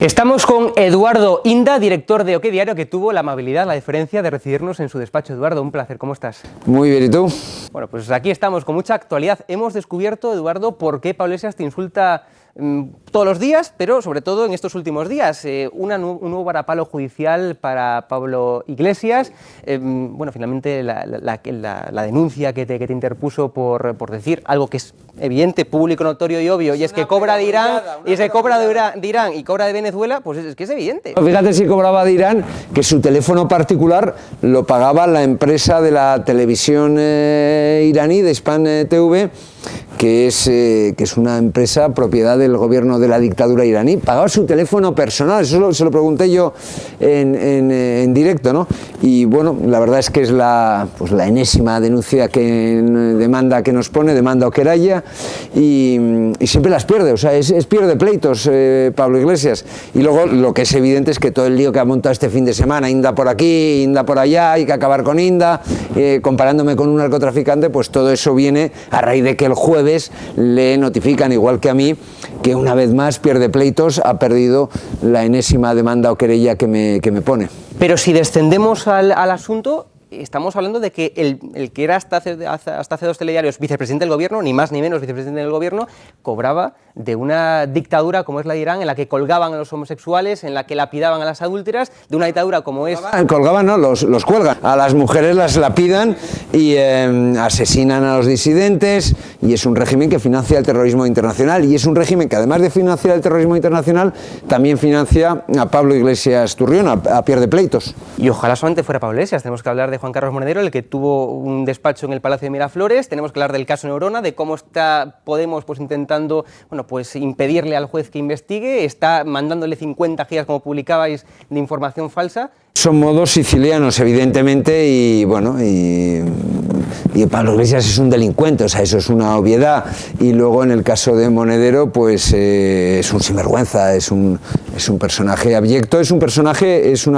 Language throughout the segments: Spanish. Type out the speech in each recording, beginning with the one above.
Estamos con Eduardo Inda, director de OK Diario, que tuvo la amabilidad, la deferencia de recibirnos en su despacho. Eduardo, un placer, ¿cómo estás? Muy bien, ¿y tú? Bueno, pues aquí estamos con mucha actualidad. Hemos descubierto, Eduardo, por qué Pablo Iglesias te insulta todos los días, pero sobre todo en estos últimos días. Un nuevo varapalo judicial para Pablo Iglesias. Bueno, finalmente la denuncia que te interpuso por decir algo que es evidente, público, notorio y obvio, y es que cobra de Irán, y se cobra de Irán y cobra de Venezuela, pues es que es evidente. Fíjate si cobraba de Irán, que su teléfono particular lo pagaba la empresa de la televisión iraní, de Span TV, que es una empresa propiedad del gobierno de la dictadura iraní. Pagaba su teléfono personal, eso se lo pregunté yo en directo, ¿no? Y bueno, la verdad es que es la enésima denuncia demanda que nos pone, demanda o querella, y siempre las pierde, o sea, es pierde pleitos Pablo Iglesias. Y luego lo que es evidente es que todo el lío que ha montado este fin de semana, Inda por aquí, Inda por allá, hay que acabar con Inda, comparándome con un narcotraficante, pues todo eso viene a raíz de que el jueves le notifican, igual que a mí, que una vez más pierde pleitos, ha perdido la enésima demanda o querella que me pone. Pero si descendemos al asunto, estamos hablando de que el que era hasta hace 2 telediarios vicepresidente del gobierno, ni más ni menos vicepresidente del gobierno, cobraba de una dictadura como es la de Irán, en la que colgaban a los homosexuales, en la que lapidaban a las adúlteras, de una dictadura como es... Colgaban, no, los cuelgan. A las mujeres las lapidan y asesinan a los disidentes, y es un régimen que financia el terrorismo internacional, y es un régimen que, además de financiar el terrorismo internacional, también financia a Pablo Iglesias Turrión, a pierde pleitos. Y ojalá solamente fuera Pablo Iglesias. Tenemos que hablar de Juan Carlos Monedero, el que tuvo un despacho en el Palacio de Miraflores. Tenemos que hablar del caso Neurona, de cómo está Podemos intentando, bueno, pues impedirle al juez que investigue, está mandándole 50 gigas, como publicabais, de información falsa. Son modos sicilianos, evidentemente, y bueno, y Pablo Iglesias es un delincuente, o sea, eso es una obviedad. Y luego, en el caso de Monedero, pues es un sinvergüenza, es un personaje abyecto, es una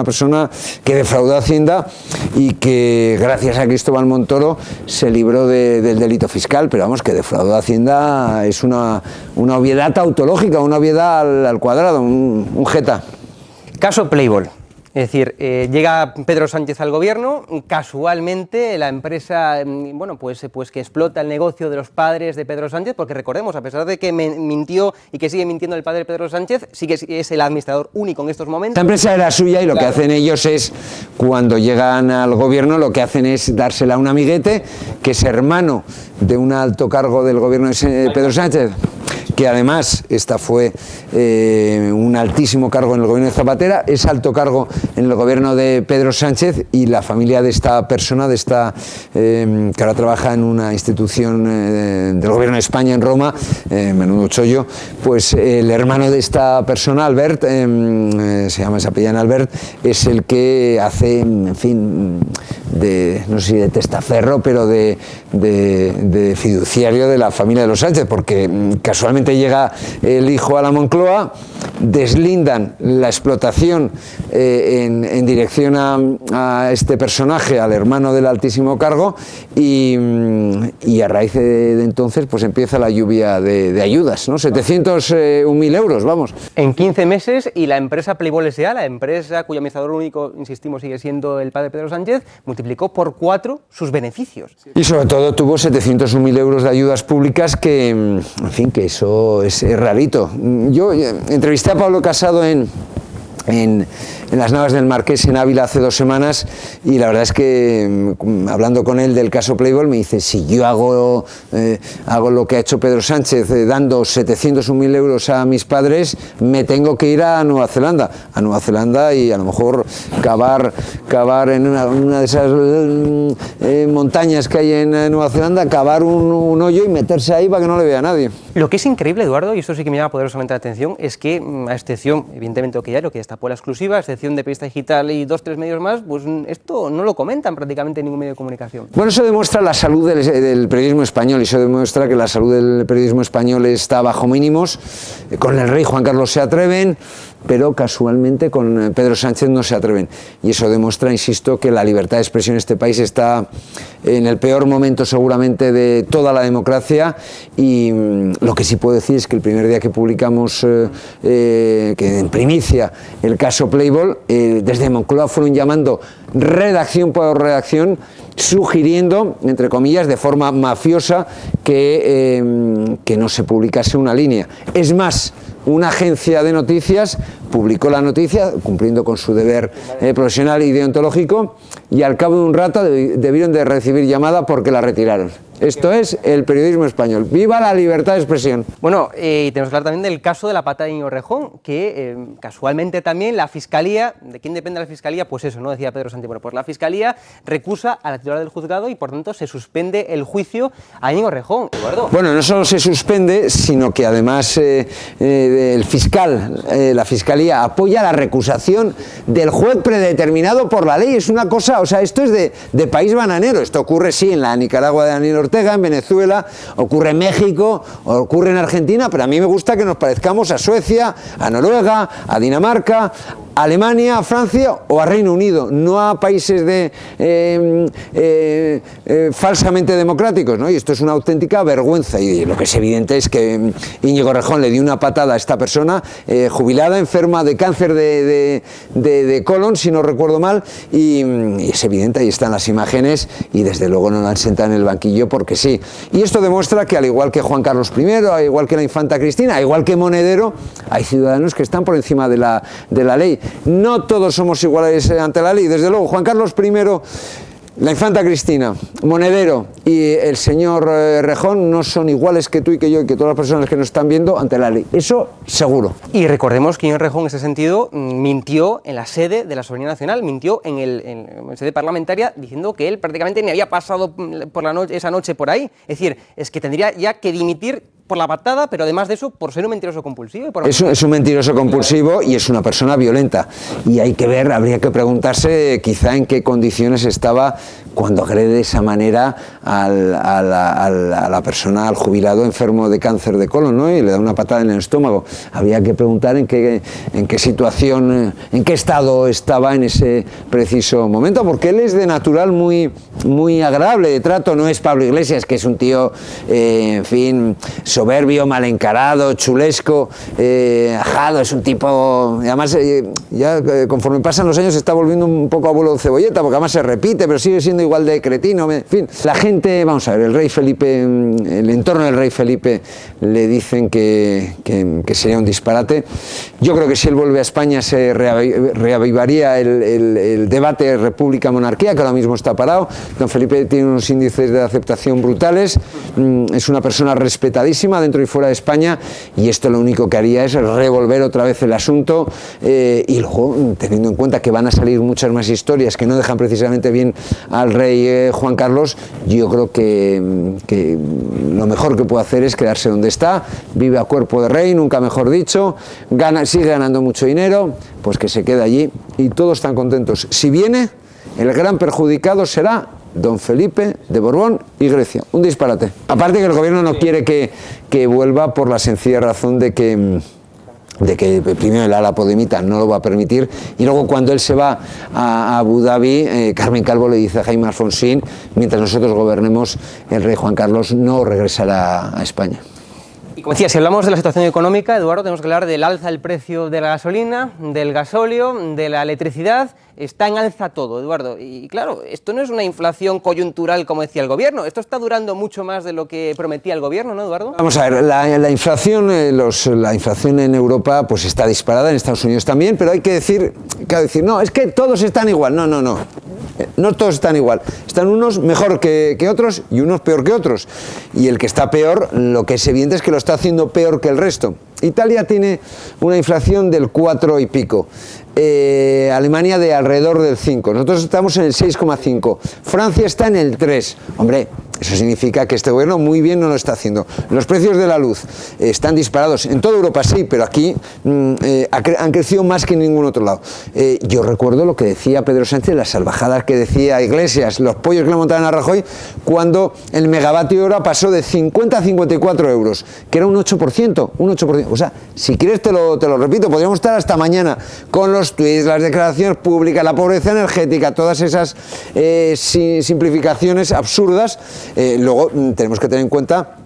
persona que defraudó a Hacienda y que, gracias a Cristóbal Montoro, se libró del delito fiscal, pero vamos, que defraudó a Hacienda es una obviedad tautológica, una obviedad al cuadrado, un jeta. Caso Playboy. Es decir, llega Pedro Sánchez al gobierno, casualmente la empresa, bueno, pues que explota el negocio de los padres de Pedro Sánchez, porque recordemos, a pesar de que mintió y que sigue mintiendo el padre de Pedro Sánchez, sí que es el administrador único en estos momentos. La empresa era suya y lo que hacen ellos es, cuando llegan al gobierno, lo que hacen es dársela a un amiguete, que es hermano de un alto cargo del gobierno de Pedro Sánchez, que además esta fue un altísimo cargo en el gobierno de Zapatera, es alto cargo en el gobierno de Pedro Sánchez, y la familia de esta persona, que ahora trabaja en una institución del gobierno de España en Roma, menudo chollo, pues el hermano de esta persona, Albert, se apellida Albert, es el que hace, en fin, no sé si de testaferro, pero de fiduciario de la familia de los Sánchez, porque casualmente llega el hijo a la Moncloa, deslindan la explotación en dirección a este personaje, al hermano del altísimo cargo, y a raíz de entonces pues empieza la lluvia de ayudas, ¿no? 701.000 euros, vamos. En 15 meses, y la empresa Playboy S.A., la empresa cuyo administrador único, insistimos, sigue siendo el padre de Pedro Sánchez, multiplicó por 4 sus beneficios. Y sobre todo tuvo 701.000 euros de ayudas públicas, que, en fin, que eso es rarito. Yo entrevisté a Pablo Casado en las Navas del Marqués en Ávila hace 2 semanas, y la verdad es que, hablando con él del caso Playboy, me dice: si yo hago lo que ha hecho Pedro Sánchez, dando 701.000 euros a mis padres, me tengo que ir a Nueva Zelanda y a lo mejor cavar en una de esas montañas que hay en Nueva Zelanda, cavar un hoyo y meterse ahí para que no le vea nadie. Lo que es increíble, Eduardo, y esto sí que me llama poderosamente la atención, es que, a excepción, evidentemente, OK Diario, que destapó la exclusiva, a excepción de Periodista Digital y 2 o 3 medios más, pues esto no lo comentan prácticamente en ningún medio de comunicación. Bueno, eso demuestra la salud del periodismo español, y eso demuestra que la salud del periodismo español está bajo mínimos. Con el rey Juan Carlos se atreven, pero casualmente con Pedro Sánchez no se atreven. Y eso demuestra, insisto, que la libertad de expresión en este país está en el peor momento seguramente de toda la democracia, y lo que sí puedo decir es que el primer día que publicamos que en primicia el caso Playboy, desde Moncloa fueron llamando redacción por redacción, sugiriendo, entre comillas, de forma mafiosa, que no se publicase una línea. Es más, una agencia de noticias publicó la noticia, cumpliendo con su deber profesional y deontológico, y al cabo de un rato debieron de recibir llamada porque la retiraron. Esto es el periodismo español. ¡Viva la libertad de expresión! Bueno, y tenemos que hablar también del caso de la pata de Íñigo Errejón, que casualmente también la Fiscalía, ¿de quién depende la Fiscalía? Pues eso, ¿no? Decía Pedro Sánchez. Bueno, pues la Fiscalía recusa a la titular del juzgado y por tanto se suspende el juicio a Íñigo Errejón. ¿Eduardo? Bueno, no solo se suspende, sino que además el fiscal, la Fiscalía apoya la recusación del juez predeterminado por la ley. Es una cosa, o sea, esto es de país bananero. Esto ocurre, sí, en la Nicaragua de Daniel Ortega, en Venezuela, ocurre en México, ocurre en Argentina, pero a mí me gusta que nos parezcamos a Suecia, a Noruega, a Dinamarca, a Alemania, a Francia o a Reino Unido, no a países falsamente democráticos, ¿no? Y esto es una auténtica vergüenza, y lo que es evidente es que Íñigo Errejón le dio una patada a esta persona, jubilada, enferma de cáncer de colon, si no recuerdo mal, y es evidente, ahí están las imágenes, y desde luego no la han sentado en el banquillo porque sí. Y esto demuestra que, al igual que Juan Carlos I, al igual que la infanta Cristina, al igual que Monedero, hay ciudadanos que están por encima de la ley. No todos somos iguales ante la ley. Desde luego, Juan Carlos I, la infanta Cristina, Monedero y el señor Errejón no son iguales que tú y que yo y que todas las personas que nos están viendo ante la ley. Eso seguro. Y recordemos que Íñigo Errejón en ese sentido mintió en la sede de la Soberanía Nacional, mintió en la sede parlamentaria diciendo que él prácticamente ni había pasado por esa noche por ahí. Es decir, es que tendría ya que dimitir por la patada, pero además de eso, por ser un mentiroso compulsivo. Es un mentiroso compulsivo y es una persona violenta. Y hay que ver, habría que preguntarse quizá en qué condiciones estaba cuando agrede de esa manera a la persona, al jubilado enfermo de cáncer de colon, ¿no? Y le da una patada en el estómago. Habría que preguntar en qué situación, en qué estado estaba en ese preciso momento, porque él es de natural muy, muy agradable de trato. No es Pablo Iglesias, que es un tío, en fin, soberbio, mal encarado, chulesco, ajado. Es un tipo, además, ya conforme pasan los años se está volviendo un poco abuelo de cebolleta, porque además se repite, pero sigue siendo igual de cretino. En fin, la gente, vamos a ver, el rey Felipe, el entorno del rey Felipe le dicen que sería un disparate. Yo creo que si él vuelve a España se reavivaría el debate república-monarquía, que ahora mismo está parado. Don Felipe tiene unos índices de aceptación brutales, es una persona respetadísima dentro y fuera de España, y esto lo único que haría es revolver otra vez el asunto, y luego, teniendo en cuenta que van a salir muchas más historias que no dejan precisamente bien al rey Juan Carlos, yo creo que lo mejor que puede hacer es quedarse donde está, vive a cuerpo de rey, nunca mejor dicho, sigue ganando mucho dinero, pues que se quede allí y todos están contentos. Si viene, el gran perjudicado será Don Felipe de Borbón y Grecia. Un disparate. Aparte que el gobierno no quiere que vuelva por la sencilla razón de que primero el ala podemita no lo va a permitir, y luego cuando él se va a Abu Dhabi, Carmen Calvo le dice a Jaime Alfonsín: mientras nosotros gobernemos, el rey Juan Carlos no regresará a España. Y como decía, si hablamos de la situación económica, Eduardo, tenemos que hablar del alza del precio de la gasolina, del gasóleo, de la electricidad. Está en alza todo, Eduardo. Y claro, esto no es una inflación coyuntural como decía el gobierno. Esto está durando mucho más de lo que prometía el gobierno, ¿no, Eduardo? Vamos a ver, la inflación en Europa pues está disparada, en Estados Unidos también, pero hay que decir, no, es que todos están igual. No. No todos están igual. Están unos mejor que otros y unos peor que otros. Y el que está peor, lo que es evidente es que lo está haciendo peor que el resto. Italia tiene una inflación del 4 y pico. Alemania de alrededor del 5. Nosotros estamos en el 6,5. Francia está en el 3. Hombre, Eso significa que este gobierno muy bien no lo está haciendo. Los precios de la luz están disparados. En toda Europa sí, pero aquí han crecido más que en ningún otro lado. Yo recuerdo lo que decía Pedro Sánchez, las salvajadas que decía Iglesias, los pollos que le montaban a Rajoy, cuando el megavatio hora pasó de 50 a 54 euros, que era un 8%, un 8%. O sea, si quieres te lo repito, podríamos estar hasta mañana con los tuits, las declaraciones públicas, la pobreza energética, todas esas simplificaciones absurdas. Luego tenemos que tener en cuenta,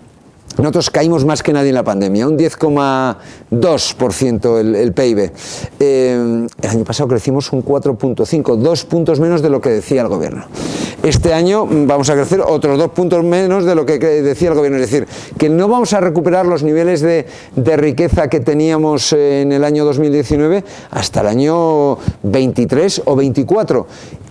nosotros caímos más que nadie en la pandemia, un 10,2% el PIB. El año pasado crecimos un 4,5%, 2 puntos menos de lo que decía el gobierno. Este año vamos a crecer otros 2 puntos menos de lo que decía el gobierno, es decir, que no vamos a recuperar los niveles de riqueza que teníamos en el año 2019 hasta el año 23 o 24.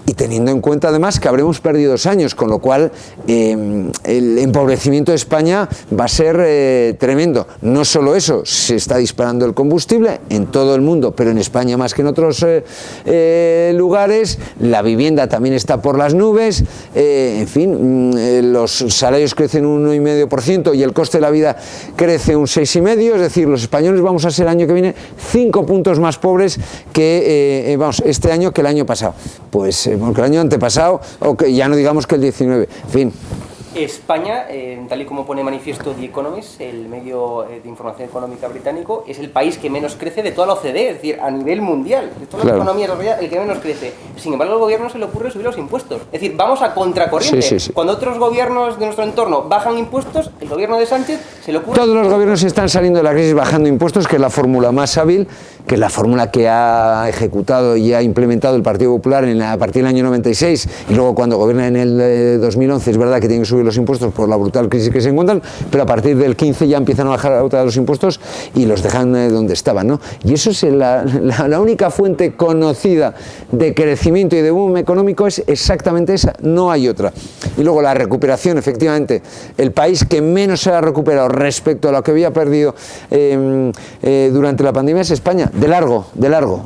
Y teniendo en cuenta además que habremos perdido 2 años, con lo cual el empobrecimiento de España va a ser tremendo. No solo eso, se está disparando el combustible en todo el mundo, pero en España más que en otros lugares, la vivienda también está por las nubes, en fin, los salarios crecen un 1,5% y el coste de la vida crece un 6,5%, es decir, los españoles vamos a ser el año que viene 5 puntos más pobres que este año que el año pasado. Pues porque el año antepasado, o que ya no digamos que el 19, en fin. España, tal y como pone manifiesto The Economist, el medio de información económica británico, es el país que menos crece de toda la OCDE, es decir, a nivel mundial, de todas las economías el que menos crece. Sin embargo, al gobierno se le ocurre subir los impuestos. Es decir, vamos a contracorriente. Sí. Cuando otros gobiernos de nuestro entorno bajan impuestos, el gobierno de Sánchez se le ocurre... Todos los gobiernos están saliendo de la crisis bajando impuestos, que es la fórmula más hábil, que es la fórmula que ha ejecutado y ha implementado el Partido Popular a partir del año 96, y luego cuando gobierna en el 2011 es verdad que tienen que subir los impuestos por la brutal crisis que se encuentran, pero a partir del 15 ya empiezan a bajar los impuestos y los dejan donde estaban, ¿no? Y eso es la única fuente conocida de crecimiento y de boom económico, es exactamente esa, no hay otra. Y luego la recuperación, efectivamente, el país que menos se ha recuperado respecto a lo que había perdido durante la pandemia es España, de largo,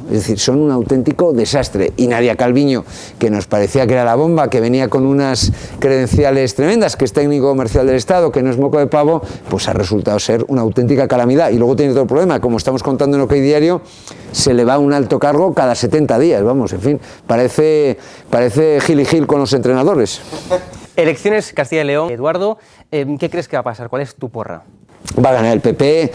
es decir, son un auténtico desastre. Y Nadia Calviño, que nos parecía que era la bomba, que venía con unas credenciales tremendas, que es técnico comercial del Estado, que no es moco de pavo, pues ha resultado ser una auténtica calamidad. Y luego tiene otro problema, como estamos contando en OK Diario, se le va un alto cargo cada 70 días, vamos, en fin, parece Gil y Gil con los entrenadores. Elecciones Castilla y León. Eduardo, ¿qué crees que va a pasar? ¿Cuál es tu porra? Va a ganar el PP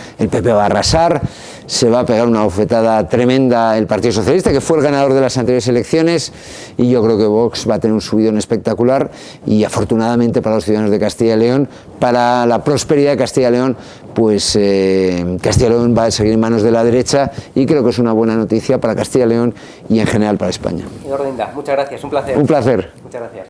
va a arrasar, se va a pegar una bofetada tremenda el Partido Socialista, que fue el ganador de las anteriores elecciones, y yo creo que Vox va a tener un subidón espectacular, y afortunadamente para los ciudadanos de Castilla y León, para la prosperidad de Castilla y León, pues Castilla y León va a seguir en manos de la derecha, y creo que es una buena noticia para Castilla y León y en general para España. Eduardo Inda, muchas gracias, un placer. Un placer. Muchas gracias.